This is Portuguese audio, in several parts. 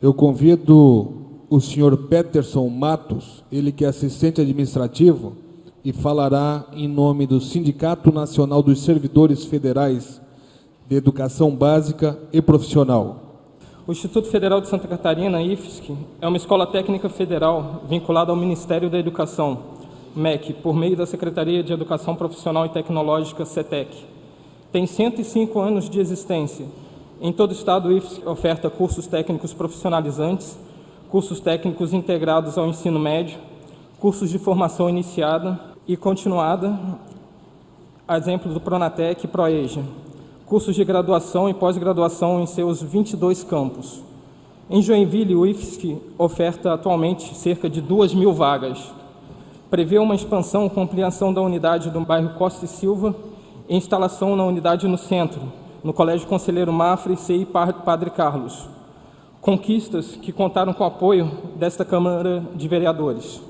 Eu convido o senhor Peterson Matos, ele que é assistente administrativo, e falará em nome do Sindicato Nacional dos Servidores Federais de Educação Básica e Profissional. O Instituto Federal de Santa Catarina, IFSC, é uma escola técnica federal vinculada ao Ministério da Educação, MEC, por meio da Secretaria de Educação Profissional e Tecnológica, CETEC. Tem 105 anos de existência. Em todo o estado, o IFSC oferta cursos técnicos profissionalizantes, cursos técnicos integrados ao ensino médio, cursos de formação iniciada e continuada, a exemplo do Pronatec e Proeja, cursos de graduação e pós-graduação em seus 22 campos. Em Joinville, o IFSC oferta atualmente cerca de 2.000 vagas. Prevê uma expansão com ampliação da unidade do bairro Costa e Silva e instalação na unidade no centro, no Colégio Conselheiro Mafra e CI Padre Carlos. Conquistas que contaram com o apoio desta Câmara de Vereadores.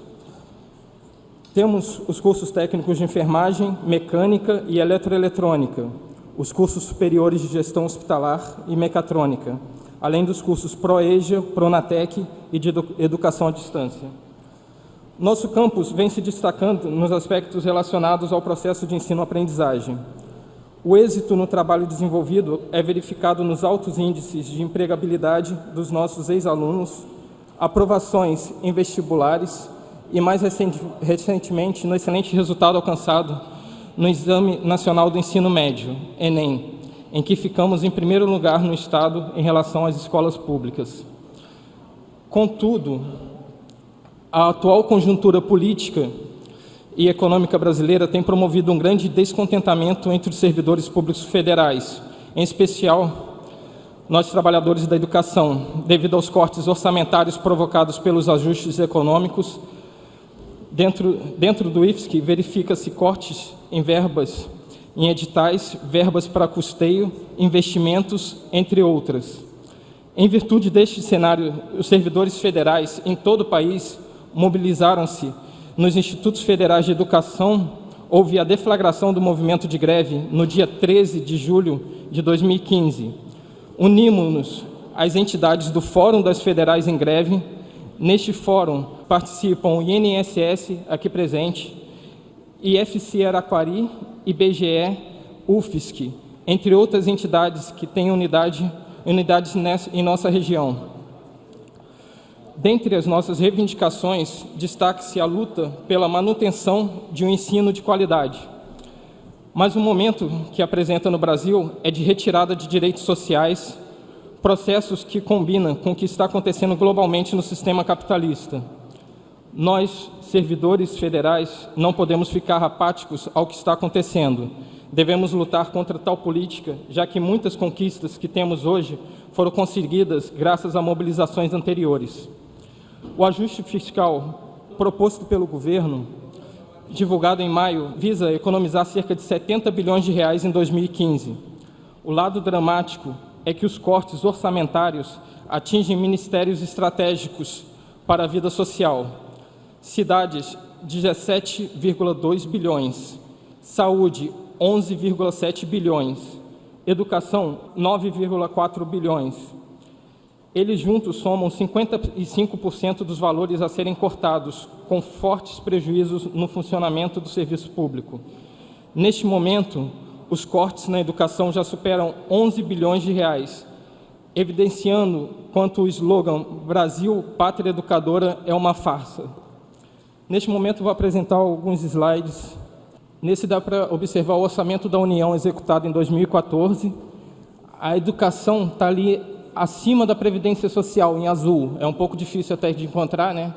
Temos os cursos técnicos de enfermagem, mecânica e eletroeletrônica, os cursos superiores de gestão hospitalar e mecatrônica, além dos cursos Proeja, Pronatec e de educação à distância. Nosso campus vem se destacando nos aspectos relacionados ao processo de ensino-aprendizagem. O êxito no trabalho desenvolvido é verificado nos altos índices de empregabilidade dos nossos ex-alunos, aprovações em vestibulares e, mais recentemente, no excelente resultado alcançado no Exame Nacional do Ensino Médio, ENEM, em que ficamos em primeiro lugar no Estado em relação às escolas públicas. Contudo, a atual conjuntura política e econômica brasileira tem promovido um grande descontentamento entre os servidores públicos federais, em especial nós trabalhadores da educação, devido aos cortes orçamentários provocados pelos ajustes econômicos. Dentro do IFSC, verifica-se cortes em verbas, em editais, verbas para custeio, investimentos, entre outras. Em virtude deste cenário, os servidores federais em todo o país mobilizaram-se nos institutos federais de educação. Houve a deflagração do movimento de greve no dia 13 de julho de 2015. Unimos-nos às entidades do Fórum das Federais em Greve. Neste fórum participam o INSS, aqui presente, IFC Araquari, IBGE, UFSC, entre outras entidades que têm unidades em nossa região. Dentre as nossas reivindicações, destaque-se a luta pela manutenção de um ensino de qualidade. Mas o momento que apresenta no Brasil é de retirada de direitos sociais, processos que combinam com o que está acontecendo globalmente no sistema capitalista. Nós, servidores federais, não podemos ficar apáticos ao que está acontecendo. Devemos lutar contra tal política, já que muitas conquistas que temos hoje foram conseguidas graças a mobilizações anteriores. O ajuste fiscal proposto pelo governo, divulgado em maio, visa economizar cerca de 70 bilhões de reais em 2015. O lado dramático é que os cortes orçamentários atingem ministérios estratégicos para a vida social. Cidades, 17,2 bilhões. Saúde, 11,7 bilhões. Educação, 9,4 bilhões. Eles juntos somam 55% dos valores a serem cortados, com fortes prejuízos no funcionamento do serviço público. Neste momento, os cortes na educação já superam 11 bilhões de reais, evidenciando quanto o slogan Brasil, Pátria Educadora é uma farsa. Neste momento, vou apresentar alguns slides. Nesse dá para observar o orçamento da União executado em 2014. A educação está ali acima da Previdência Social, em azul. É um pouco difícil até de encontrar, né,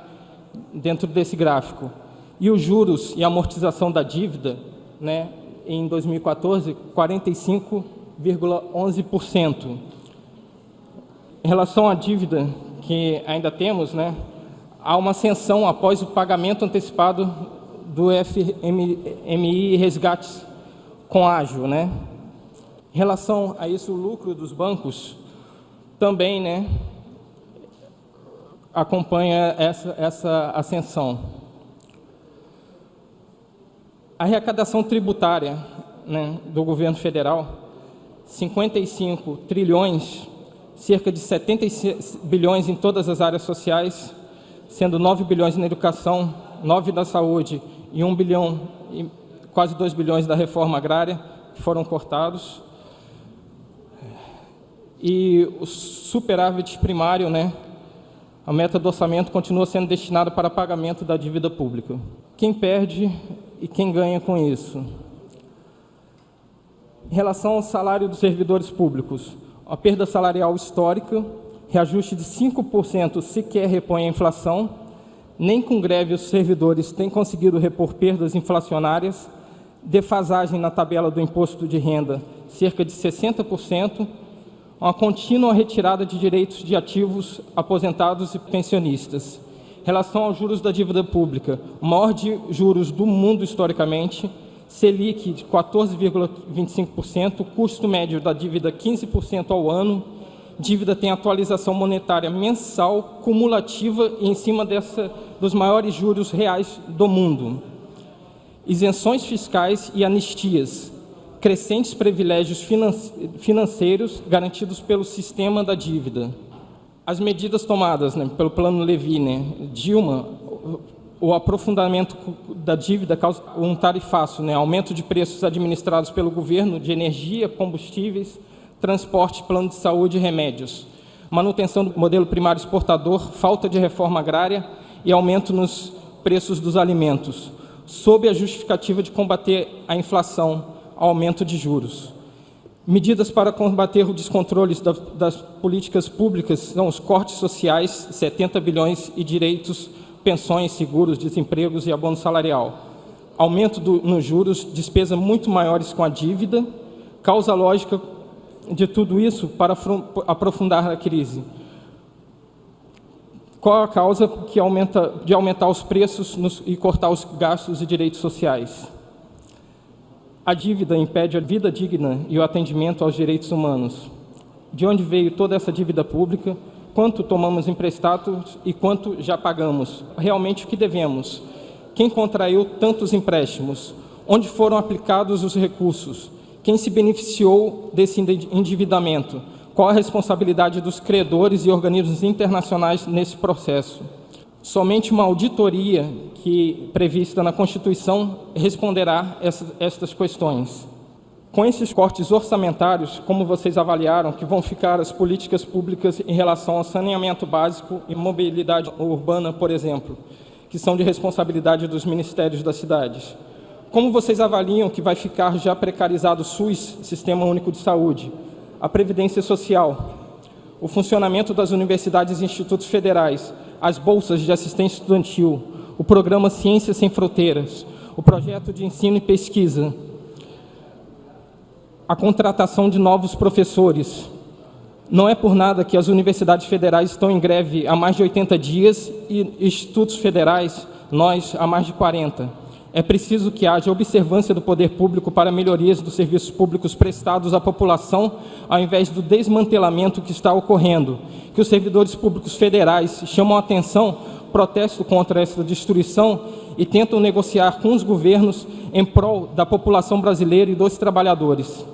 dentro desse gráfico. E os juros e amortização da dívida, né, em 2014, 45,11%. Em relação à dívida que ainda temos, né, há uma ascensão após o pagamento antecipado do FMI resgates com ágio, né? Em relação a isso, o lucro dos bancos também, né, acompanha essa ascensão. A arrecadação tributária, né, do governo federal, 55 trilhões, cerca de 76 bilhões em todas as áreas sociais, sendo 9 bilhões na educação, 9 da saúde e 1 bilhão, quase 2 bilhões da reforma agrária, que foram cortados. E o superávit primário, a meta do orçamento continua sendo destinada para pagamento da dívida pública. Quem perde e quem ganha com isso? Em relação ao salário dos servidores públicos, a perda salarial histórica, reajuste de 5% sequer repõe a inflação, nem com greve os servidores têm conseguido repor perdas inflacionárias, defasagem na tabela do imposto de renda, cerca de 60%, uma contínua retirada de direitos de ativos, aposentados e pensionistas. Em relação aos juros da dívida pública, o maior de juros do mundo historicamente, Selic de 14,25%, custo médio da dívida 15% ao ano, dívida tem atualização monetária mensal, cumulativa e em cima dos maiores juros reais do mundo. Isenções fiscais e anistias, crescentes privilégios financeiros garantidos pelo sistema da dívida. As medidas tomadas pelo Plano Levy, Dilma, o aprofundamento da dívida causa um tarifaço, aumento de preços administrados pelo governo de energia, combustíveis, transporte, plano de saúde e remédios, manutenção do modelo primário exportador, falta de reforma agrária e aumento nos preços dos alimentos, sob a justificativa de combater a inflação, aumento de juros. Medidas para combater o descontrole das políticas públicas são os cortes sociais, 70 bilhões, e direitos, pensões, seguros, desempregos e abono salarial. Aumento nos juros, despesas muito maiores com a dívida, causa lógica de tudo isso para aprofundar a crise. Qual a causa de aumentar os preços e cortar os gastos e direitos sociais? A dívida impede a vida digna e o atendimento aos direitos humanos. De onde veio toda essa dívida pública? Quanto tomamos emprestados e quanto já pagamos? Realmente o que devemos? Quem contraiu tantos empréstimos? Onde foram aplicados os recursos? Quem se beneficiou desse endividamento? Qual a responsabilidade dos credores e organismos internacionais nesse processo? Somente uma auditoria prevista na Constituição responderá estas questões. Com esses cortes orçamentários, como vocês avaliaram que vão ficar as políticas públicas em relação ao saneamento básico e mobilidade urbana, por exemplo, que são de responsabilidade dos ministérios das cidades? Como vocês avaliam que vai ficar já precarizado o SUS, Sistema Único de Saúde, a Previdência Social, o funcionamento das universidades e institutos federais, as bolsas de assistência estudantil, o programa Ciências Sem Fronteiras, o projeto de ensino e pesquisa, a contratação de novos professores? Não é por nada que as universidades federais estão em greve há mais de 80 dias e institutos federais, nós, há mais de 40. É preciso que haja observância do poder público para melhorias dos serviços públicos prestados à população, ao invés do desmantelamento que está ocorrendo. Que os servidores públicos federais chamam a atenção, protestam contra essa destruição e tentam negociar com os governos em prol da população brasileira e dos trabalhadores.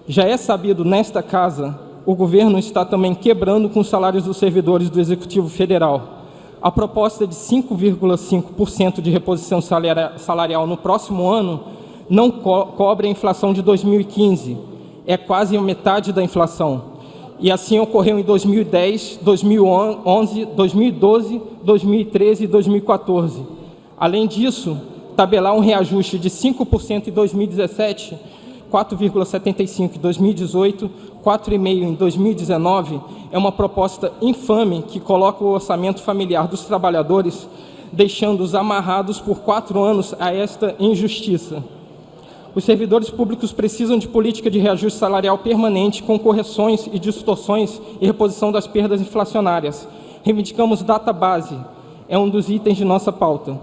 Já é sabido nesta casa, o governo está também quebrando com os salários dos servidores do Executivo Federal. A proposta de 5,5% de reposição salarial no próximo ano não cobre a inflação de 2015, é quase a metade da inflação. E assim ocorreu em 2010, 2011, 2012, 2013 e 2014. Além disso, tabelar um reajuste de 5% em 2017, 4,75% em 2018, 4,5% em 2019, é uma proposta infame que coloca o orçamento familiar dos trabalhadores, deixando-os amarrados por 4 anos a esta injustiça. Os servidores públicos precisam de política de reajuste salarial permanente, com correções e distorções e reposição das perdas inflacionárias. Reivindicamos data base, é um dos itens de nossa pauta.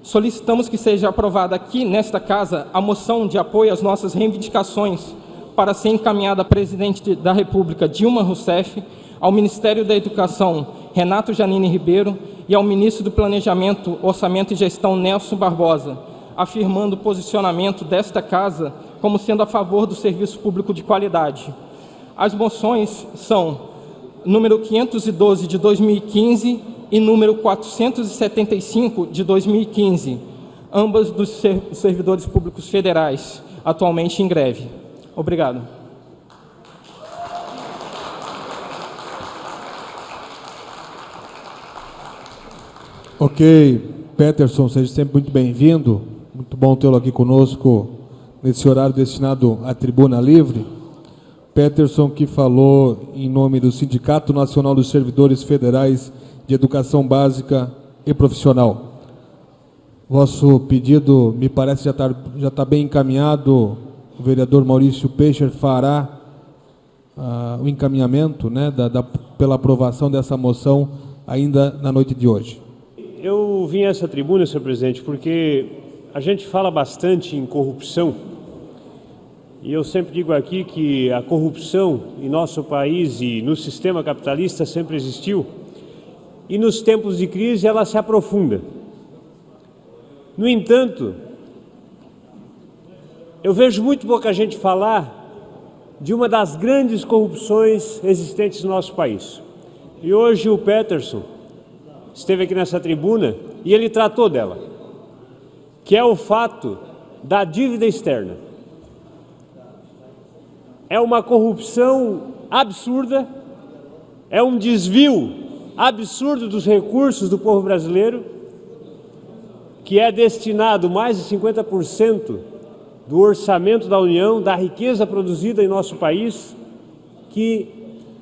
Solicitamos que seja aprovada aqui, nesta casa, a moção de apoio às nossas reivindicações para ser encaminhada à Presidente da República, Dilma Rousseff, ao Ministério da Educação, Renato Janine Ribeiro, e ao Ministro do Planejamento, Orçamento e Gestão, Nelson Barbosa, afirmando o posicionamento desta casa como sendo a favor do serviço público de qualidade. As moções são número 512 de 2015 e número 475 de 2015, ambas dos servidores públicos federais, atualmente em greve. Obrigado. Ok, Peterson, seja sempre muito bem-vindo. Muito bom tê-lo aqui conosco nesse horário destinado à Tribuna Livre. Peterson, que falou em nome do Sindicato Nacional dos Servidores Federais de Educação Básica e Profissional. Vosso pedido, me parece, já está bem encaminhado. O vereador Maurício Peixe fará o encaminhamento, né, pela aprovação dessa moção ainda na noite de hoje. Eu vim a essa tribuna, senhor presidente, porque a gente fala bastante em corrupção e eu sempre digo aqui que a corrupção em nosso país e no sistema capitalista sempre existiu e nos tempos de crise ela se aprofunda. No entanto, eu vejo muito pouca gente falar de uma das grandes corrupções existentes no nosso país. E hoje o Peterson esteve aqui nessa tribuna e ele tratou dela, que é o fato da dívida externa. É uma corrupção absurda, é um desvio absurdo dos recursos do povo brasileiro, que é destinado mais de 50% do orçamento da União, da riqueza produzida em nosso país, que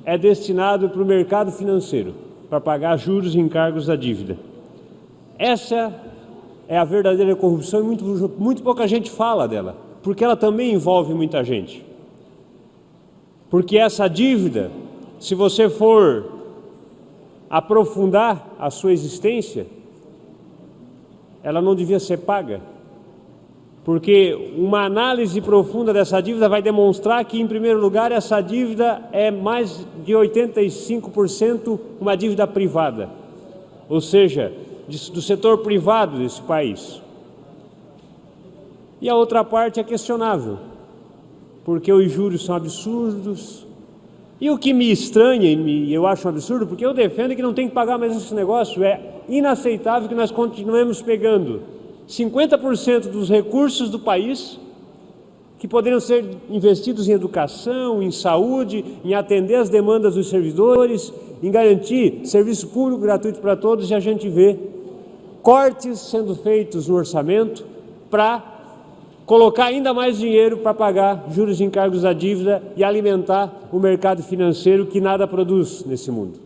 é destinado para o mercado financeiro, para pagar juros e encargos da dívida. Essa é a verdadeira corrupção e muito pouca gente fala dela, porque ela também envolve muita gente. Porque essa dívida, se você for aprofundar a sua existência, ela não devia ser paga. Porque uma análise profunda dessa dívida vai demonstrar que, em primeiro lugar, essa dívida é mais de 85% uma dívida privada, ou seja, do setor privado desse país. E a outra parte é questionável, porque os juros são absurdos. E o que me estranha, e eu acho um absurdo, porque eu defendo que não tem que pagar mais esse negócio, é inaceitável que nós continuemos pegando 50% dos recursos do país, que poderiam ser investidos em educação, em saúde, em atender as demandas dos servidores, em garantir serviço público gratuito para todos, e a gente vê cortes sendo feitos no orçamento para colocar ainda mais dinheiro para pagar juros e encargos da dívida e alimentar o mercado financeiro que nada produz nesse mundo.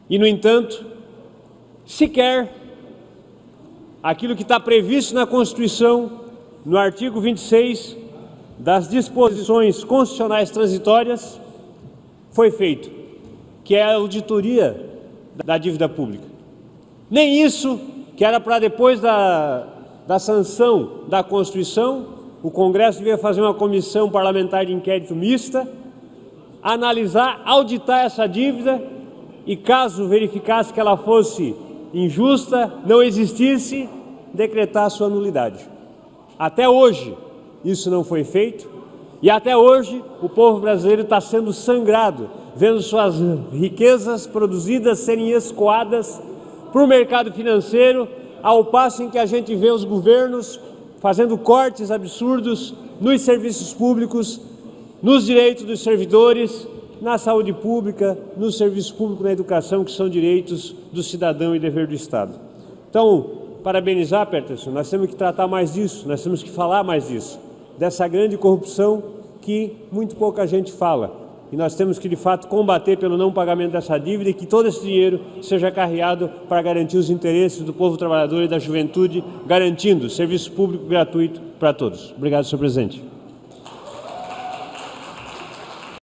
E, no entanto, sequer aquilo que está previsto na Constituição, no artigo 26 das disposições constitucionais transitórias, foi feito, que é a auditoria da dívida pública. Nem isso, que era para depois da sanção da Constituição, o Congresso devia fazer uma comissão parlamentar de inquérito mista, analisar, auditar essa dívida e, caso verificasse que ela fosse injusta, não existisse, decretar sua nulidade. Até hoje isso não foi feito e até hoje o povo brasileiro está sendo sangrado, vendo suas riquezas produzidas serem escoadas para o mercado financeiro, ao passo em que a gente vê os governos fazendo cortes absurdos nos serviços públicos, nos direitos dos servidores, na saúde pública, no serviço público, na educação, que são direitos do cidadão e dever do Estado. Então, parabenizar, Peterson, nós temos que tratar mais disso, nós temos que falar mais disso, dessa grande corrupção que muito pouca gente fala. E nós temos que, de fato, combater pelo não pagamento dessa dívida e que todo esse dinheiro seja carreado para garantir os interesses do povo trabalhador e da juventude, garantindo serviço público gratuito para todos. Obrigado, senhor presidente.